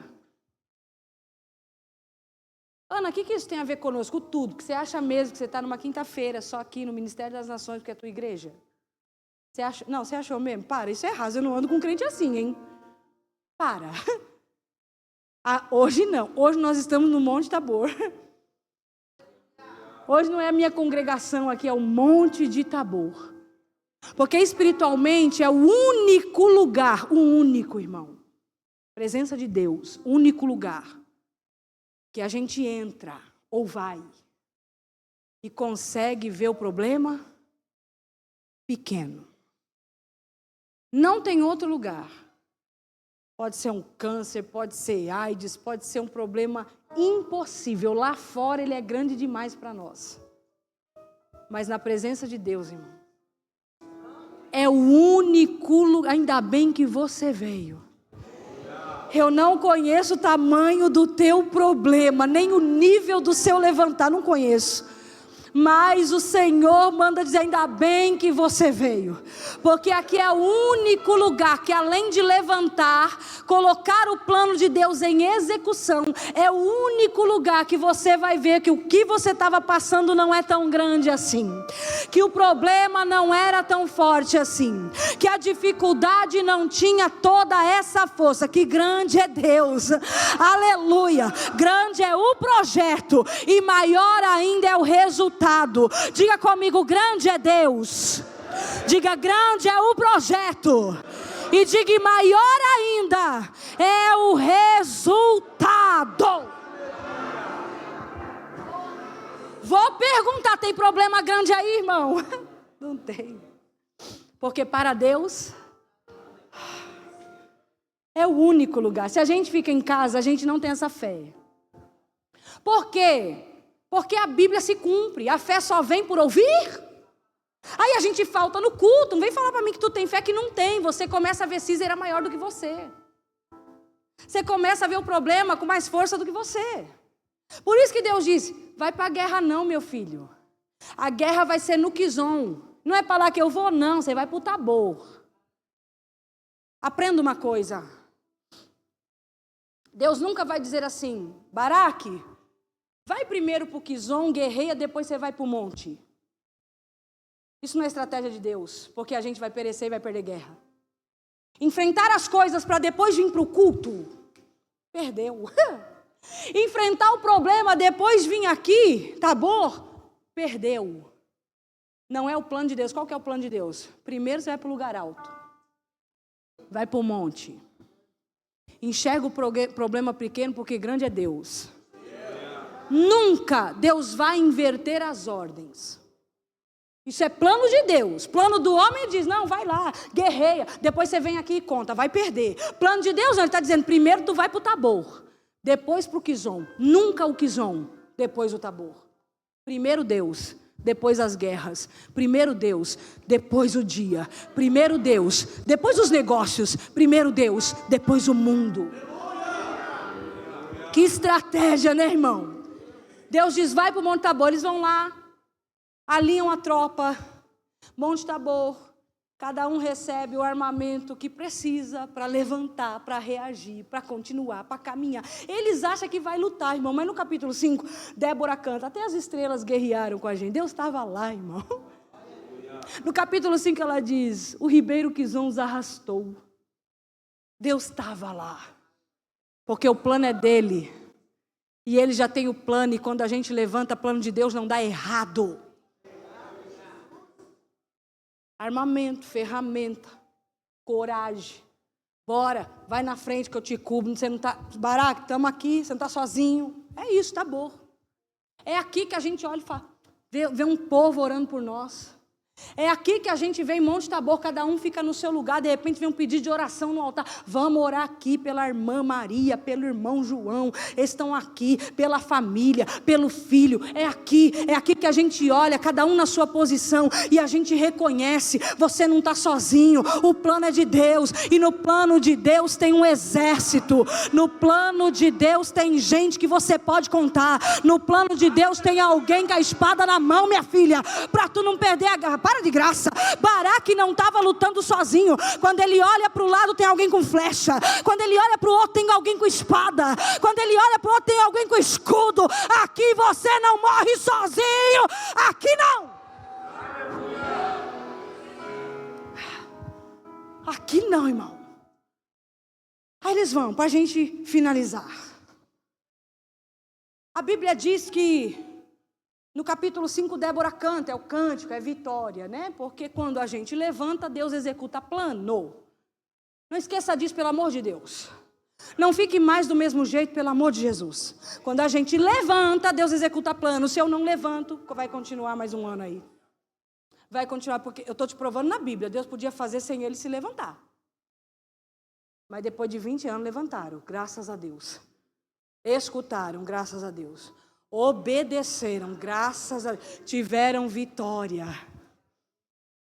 Ana, o que isso tem a ver conosco? Tudo. Que você acha mesmo que você está numa quinta-feira, só aqui no Ministério das Nações, porque é a tua igreja? Você acha? Não, você achou mesmo? Para, isso é errado. Eu não ando com crente assim, hein? Para. Hoje não. Hoje nós estamos no Monte Tabor. Hoje não é a minha congregação aqui, é o Monte de Tabor. Porque espiritualmente é o único lugar, o único, irmão. Presença de Deus, único lugar que a gente entra ou vai e consegue ver o problema pequeno. Não tem outro lugar. Pode ser um câncer, pode ser AIDS, pode ser um problema impossível. Lá fora ele é grande demais para nós. Mas na presença de Deus, irmão, é o único lugar. Ainda bem que você veio. Eu não conheço o tamanho do teu problema, nem o nível do seu levantar, não conheço. Mas o Senhor manda dizer, ainda bem que você veio. Porque aqui é o único lugar que além de levantar, colocar o plano de Deus em execução, é o único lugar que você vai ver que o que você estava passando não é tão grande assim. Que o problema não era tão forte assim. Que a dificuldade não tinha toda essa força. Que grande é Deus. Aleluia. Grande é o projeto e maior ainda é o resultado. Diga comigo, grande é Deus. Diga, grande é o projeto. E diga, maior ainda é o resultado. Vou perguntar, tem problema grande aí, irmão? Não tem. Porque para Deus é o único lugar. Se a gente fica em casa, a gente não tem essa fé. Por quê? Porque a Bíblia se cumpre. A fé só vem por ouvir. Aí a gente falta no culto. Não vem falar para mim que tu tem fé que não tem. Você começa a ver Císera maior do que você. Você começa a ver o problema com mais força do que você. Por isso que Deus diz, vai para a guerra não, meu filho. A guerra vai ser no Quizon. Não é para lá que eu vou, não. Você vai para o Tabor. Aprenda uma coisa. Deus nunca vai dizer assim, Baraque, vai primeiro para o Quizon, guerreia, depois você vai para o monte. Isso não é estratégia de Deus, porque a gente vai perecer e vai perder guerra. Enfrentar as coisas para depois vir para o culto, perdeu. Enfrentar o problema, depois vir aqui, Tabor, perdeu. Não é o plano de Deus. Qual que é o plano de Deus? Primeiro você vai para o lugar alto. Vai para o monte. Enxerga o problema pequeno, porque grande é Deus. Nunca Deus vai inverter as ordens. Isso é plano de Deus. Plano do homem diz, não, vai lá, guerreia. Depois você vem aqui e conta, vai perder. Plano de Deus, não, ele está dizendo, primeiro tu vai para o Tabor. Depois para o Quizon. Nunca o Quizon, depois o Tabor. Primeiro Deus, depois as guerras. Primeiro Deus, depois o dia. Primeiro Deus, depois os negócios. Primeiro Deus, depois o mundo. Que estratégia, né, irmão? Deus diz, vai para o Monte Tabor. Eles vão lá, alinham a tropa. Monte Tabor. Cada um recebe o armamento que precisa para levantar, para reagir, para continuar, para caminhar. Eles acham que vai lutar, irmão. Mas no capítulo 5, Débora canta, até as estrelas guerrearam com a gente. Deus estava lá, irmão. No capítulo 5 ela diz, o ribeiro Quizon os arrastou. Deus estava lá. Porque o plano é dele. E ele já tem o plano. E quando a gente levanta o plano de Deus, não dá errado. Armamento, ferramenta, coragem. Bora, vai na frente que eu te cubro. Você não está, Baraque, estamos aqui, você não está sozinho. É isso, tá bom. É aqui que a gente olha e fala, vê um povo orando por nós. É aqui que a gente vê em Monte Tabor, cada um fica no seu lugar, de repente vem um pedido de oração no altar. Vamos orar aqui pela irmã Maria, pelo irmão João, eles estão aqui, pela família, pelo filho. É aqui que a gente olha, cada um na sua posição, e a gente reconhece, você não está sozinho, o plano é de Deus, e no plano de Deus tem um exército, no plano de Deus tem gente que você pode contar, no plano de Deus tem alguém com a espada na mão, minha filha, para tu não perder a garra. Para de graça. Baraque não estava lutando sozinho. Quando ele olha para o lado tem alguém com flecha. Quando ele olha para o outro tem alguém com espada. Quando ele olha para o outro tem alguém com escudo. Aqui você não morre sozinho. Aqui não. Aqui não, irmão. Aí eles vão, para a gente finalizar. A Bíblia diz que no capítulo 5, Débora canta, é o cântico, é vitória, né? Porque quando a gente levanta, Deus executa plano. Não esqueça disso, pelo amor de Deus. Não fique mais do mesmo jeito, pelo amor de Jesus. Quando a gente levanta, Deus executa plano. Se eu não levanto, vai continuar mais um ano aí. Vai continuar, porque eu estou te provando na Bíblia, Deus podia fazer sem ele se levantar. Mas depois de 20 anos levantaram, graças a Deus. Escutaram, graças a Deus. Obedeceram, graças a Deus, tiveram vitória,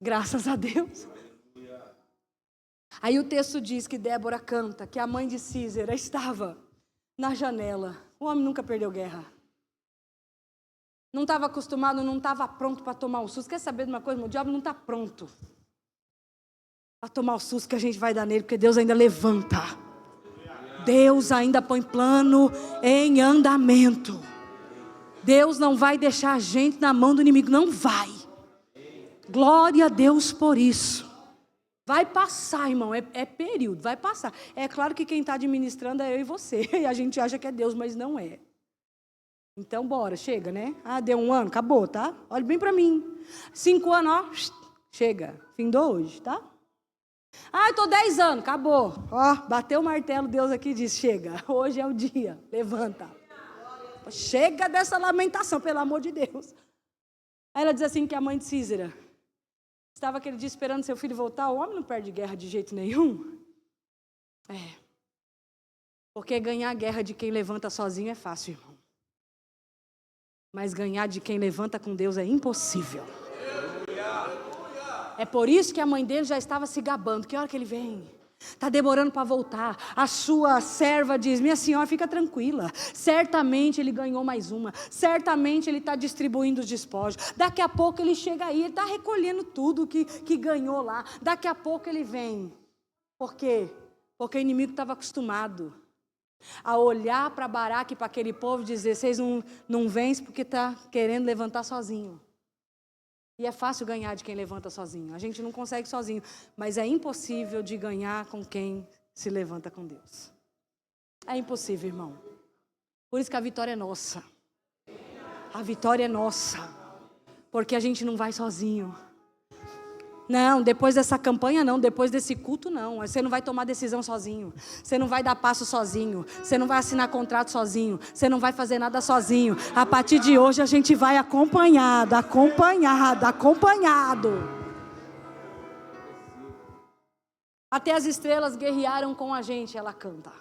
graças a Deus. Aí o texto diz que Débora canta, que a mãe de Císera estava na janela. O homem nunca perdeu guerra. Não estava acostumado, não estava pronto para tomar um susto. Quer saber de uma coisa? O diabo não está pronto para tomar o susto que a gente vai dar nele, porque Deus ainda levanta. Deus ainda põe plano em andamento. Deus não vai deixar a gente na mão do inimigo, não vai. Glória a Deus por isso. Vai passar, irmão, é período, vai passar. É claro que quem está administrando é eu e você, e a gente acha que é Deus, mas não é. Então bora, chega, né? Ah, deu 1 ano, acabou, tá? Olhe bem para mim. 5 anos, ó, chega, findou hoje, tá? Ah, eu estou 10 anos, acabou. Ó, bateu o martelo, Deus aqui diz, chega, hoje é o dia, levanta. chega dessa lamentação, pelo amor de Deus. Aí ela diz assim que a mãe de Císera estava aquele dia esperando seu filho voltar. O homem não perde guerra de jeito nenhum. Porque ganhar a guerra de quem levanta sozinho é fácil, irmão. Mas ganhar de quem levanta com Deus é impossível. É por isso que a mãe dele já estava se gabando. Que hora que ele vem? Está demorando para voltar. A sua serva diz, minha senhora, fica tranquila. Certamente ele ganhou mais uma. Certamente ele está distribuindo os despojos. Daqui a pouco ele chega aí, ele está recolhendo tudo que ganhou lá. Daqui a pouco ele vem. Por quê? Porque o inimigo estava acostumado a olhar para Baraque, para aquele povo e dizer, vocês não vencem porque está querendo levantar sozinho. E é fácil ganhar de quem levanta sozinho. A gente não consegue sozinho. Mas é impossível de ganhar com quem se levanta com Deus. É impossível, irmão. Por isso que a vitória é nossa. A vitória é nossa. Porque a gente não vai sozinho. Não, depois dessa campanha não, depois desse culto não. Você não vai tomar decisão sozinho. Você não vai dar passo sozinho. Você não vai assinar contrato sozinho. Você não vai fazer nada sozinho. A partir de hoje a gente vai acompanhado. Até as estrelas guerrearam com a gente, ela canta.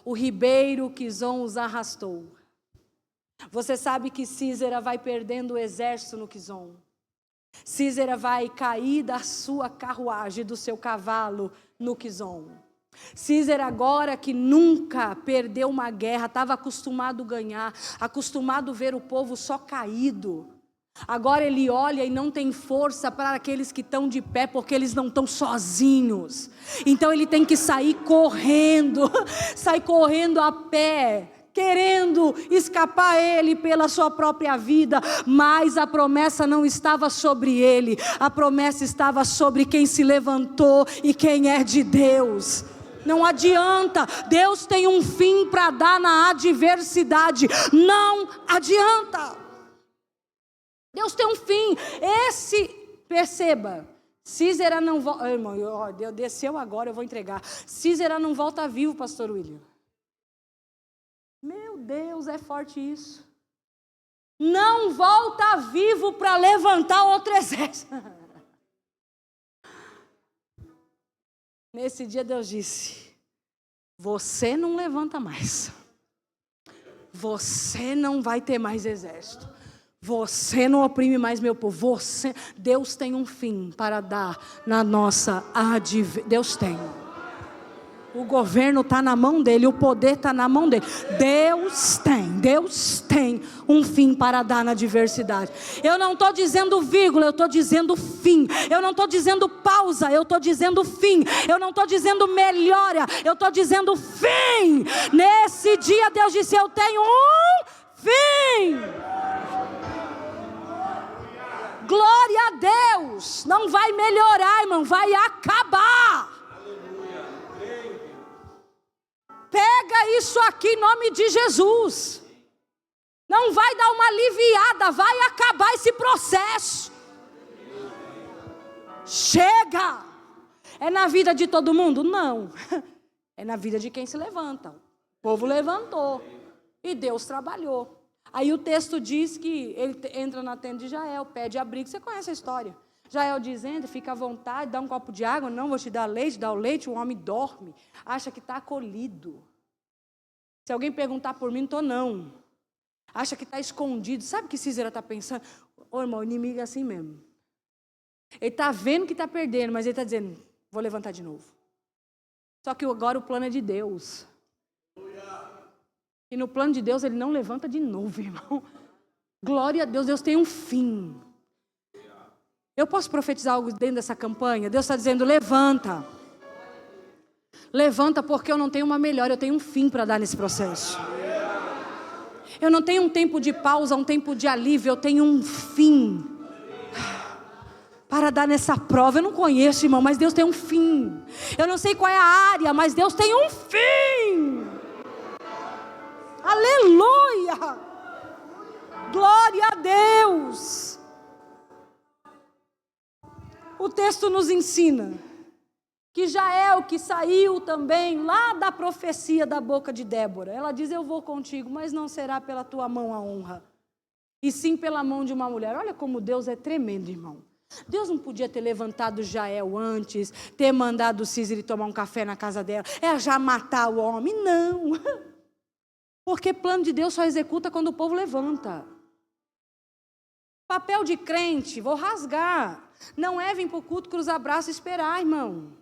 O ribeiro Quizon os arrastou. Você sabe que Císera vai perdendo o exército no Quizon. Císera vai cair da sua carruagem, do seu cavalo no Quizon. Císera agora que nunca perdeu uma guerra, estava acostumado a ganhar, acostumado a ver o povo só caído. Agora ele olha e não tem força para aqueles que estão de pé, porque eles não estão sozinhos. Então ele tem que sair correndo a pé, querendo escapar ele pela sua própria vida, mas a promessa não estava sobre ele, a promessa estava sobre quem se levantou e quem é de Deus. Não adianta, Deus tem um fim para dar na adversidade, não adianta. Deus tem um fim, perceba, Císera não volta, irmão, Deus desceu agora, eu vou entregar. Císera não volta vivo, pastor William. Meu Deus, é forte isso. Não volta vivo para levantar outro exército. Nesse dia Deus disse, você não levanta mais. Você não vai ter mais exército. Você não oprime mais meu povo. Deus tem um fim para dar na nossa adversidade. Deus tem. O governo está na mão dele, o poder está na mão dele. Deus tem um fim para dar na adversidade. Eu não estou dizendo vírgula, eu estou dizendo fim. Eu não estou dizendo pausa, eu estou dizendo fim. Eu não estou dizendo melhora, eu estou dizendo fim. Nesse dia Deus disse, eu tenho um fim. Glória a Deus. Não vai melhorar, irmão, vai acabar. Pega isso aqui em nome de Jesus. Não vai dar uma aliviada, vai acabar esse processo. Chega. É na vida de todo mundo? Não. É na vida de quem se levanta. O povo levantou e Deus trabalhou. Aí o texto diz que ele entra na tenda de Jael, pede abrigo. Você conhece a história? Jael dizendo, fica à vontade, dá um copo de água, não vou te dar leite, dá o leite, o homem dorme, acha que está acolhido. Se alguém perguntar por mim, não estou não. Acha que está escondido. Sabe o que Císera está pensando? Ô irmão, o inimigo é assim mesmo. Ele está vendo que está perdendo, mas ele está dizendo, vou levantar de novo. Só que agora o plano é de Deus. E no plano de Deus ele não levanta de novo, irmão. Glória a Deus, Deus tem um fim. Eu posso profetizar algo dentro dessa campanha? Deus está dizendo, levanta. Levanta porque eu não tenho uma melhor, eu tenho um fim para dar nesse processo. Eu não tenho um tempo de pausa, um tempo de alívio, eu tenho um fim para dar nessa prova. Eu não conheço, irmão, mas Deus tem um fim. Eu não sei qual é a área, mas Deus tem um fim. Aleluia! Glória a Deus! O texto nos ensina que Jael, que saiu também lá da profecia da boca de Débora, ela diz: eu vou contigo, mas não será pela tua mão a honra, e sim pela mão de uma mulher. Olha como Deus é tremendo, irmão. Deus não podia ter levantado Jael antes, ter mandado Cícera tomar um café na casa dela, já matar o homem, não. Porque plano de Deus só executa quando o povo levanta. Papel de crente, vou rasgar. Não é vir para o culto, cruzar braço e esperar, irmão.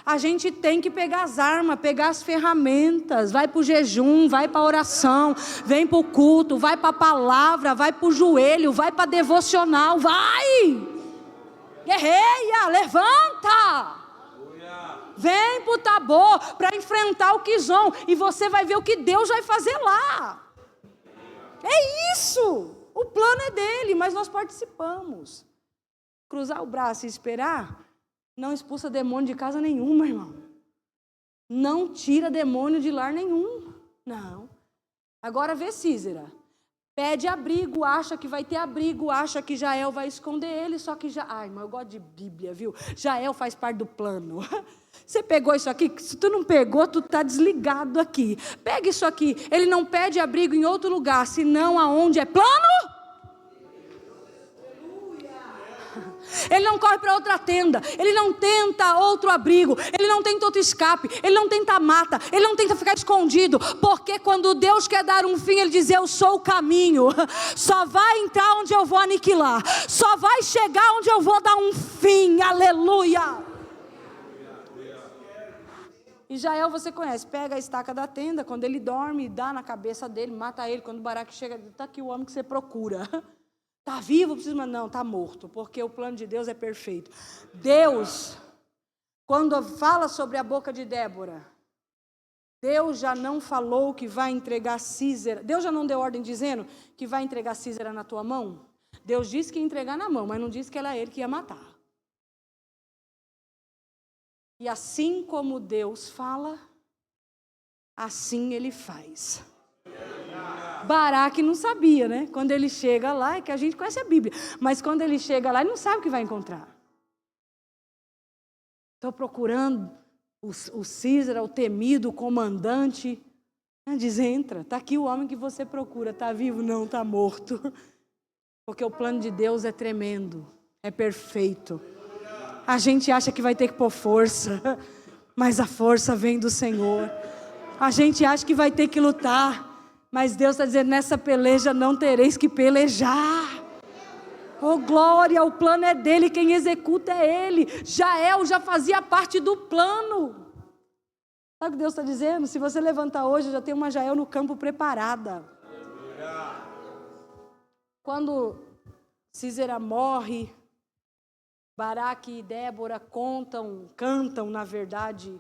A gente tem que pegar as armas, pegar as ferramentas, vai para o jejum, vai para a oração, vem para o culto, vai para a palavra, vai para o joelho, vai para a devocional, vai! Guerreia, levanta! Vem para o Tabor para enfrentar o Quizon e você vai ver o que Deus vai fazer lá. É isso! O plano é dele, mas nós participamos. Cruzar o braço e esperar não expulsa demônio de casa nenhuma, irmão. Não tira demônio de lar nenhum. Não. Agora vê Cícera. Pede abrigo, acha que vai ter abrigo, acha que Jael vai esconder ele, só que já... Ai, irmão, eu gosto de Bíblia, viu? Jael faz parte do plano. Você pegou isso aqui? Se tu não pegou, tu está desligado aqui. Pega isso aqui. Ele não pede abrigo em outro lugar, senão aonde é plano. Ele não corre para outra tenda, ele não tenta outro abrigo, ele não tenta outro escape, ele não tenta mata, ele não tenta ficar escondido, porque quando Deus quer dar um fim, ele diz: eu sou o caminho, só vai entrar onde eu vou aniquilar, só vai chegar onde eu vou dar um fim, aleluia. E Jael você conhece, pega a estaca da tenda, quando ele dorme, dá na cabeça dele, mata ele, quando o Baraque chega, está aqui o homem que você procura. Está vivo? Não, está morto, porque o plano de Deus é perfeito. Deus, quando fala sobre a boca de Débora, Deus já não falou que vai entregar Cícera, Deus já não deu ordem dizendo que vai entregar Cícera na tua mão? Deus disse que ia entregar na mão, mas não disse que era ele que ia matar. E assim como Deus fala, assim ele faz. Baraque não sabia, né? Quando ele chega lá, é que a gente conhece a Bíblia, mas quando ele chega lá, ele não sabe o que vai encontrar. Estou procurando o Cícera, o temido, o comandante. Diz: entra, está aqui o homem que você procura, está vivo? Não, está morto. Porque o plano de Deus é tremendo, é perfeito. A gente acha que vai ter que pôr força, mas a força vem do Senhor. A gente acha que vai ter que lutar, mas Deus está dizendo: nessa peleja não tereis que pelejar. Oh glória, o plano é dele, quem executa é ele. Jael já fazia parte do plano. Sabe o que Deus está dizendo? Se você levantar hoje, já tem uma Jael no campo preparada. Quando Cícera morre, Baraque e Débora cantam, na verdade,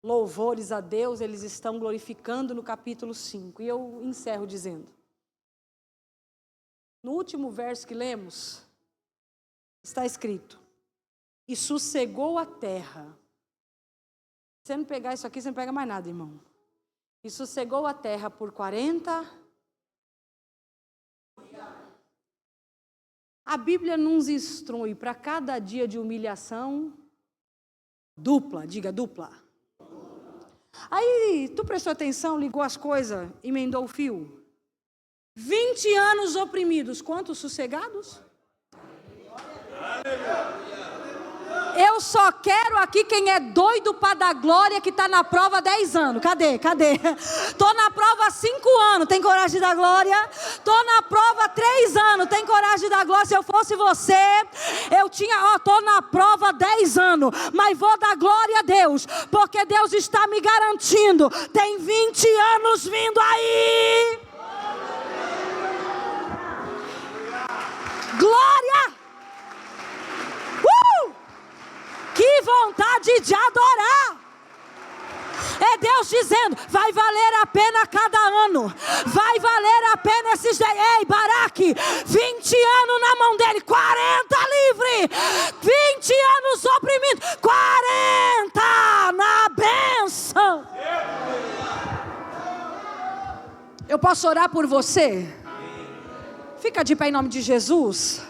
louvores a Deus, eles estão glorificando no capítulo 5. E eu encerro dizendo, no último verso que lemos, está escrito: e sossegou a terra. Se você não pegar isso aqui, você não pega mais nada, irmão. E sossegou a terra por 40. A Bíblia nos instrui para cada dia de humilhação dupla, diga dupla. Aí, tu prestou atenção, ligou as coisas, emendou o fio. 20 anos oprimidos, quantos sossegados? Eu só quero aqui quem é doido para dar glória, que está na prova há 10 anos. Cadê? Estou na prova há 5 anos, tem coragem de dar glória? Estou na prova há 3 anos, tem coragem de dar glória? Se eu fosse você, eu tinha, estou na prova há 10 anos, mas vou dar glória a Deus, porque Deus está me garantindo, tem 20 anos vindo aí. Glória! Que vontade de adorar! É Deus dizendo: vai valer a pena cada ano, vai valer a pena esses 10. Ei, Baraque, 20 anos na mão dele, 40 livre, 20 anos oprimido, 40 na bênção. Eu posso orar por você? Fica de pé em nome de Jesus.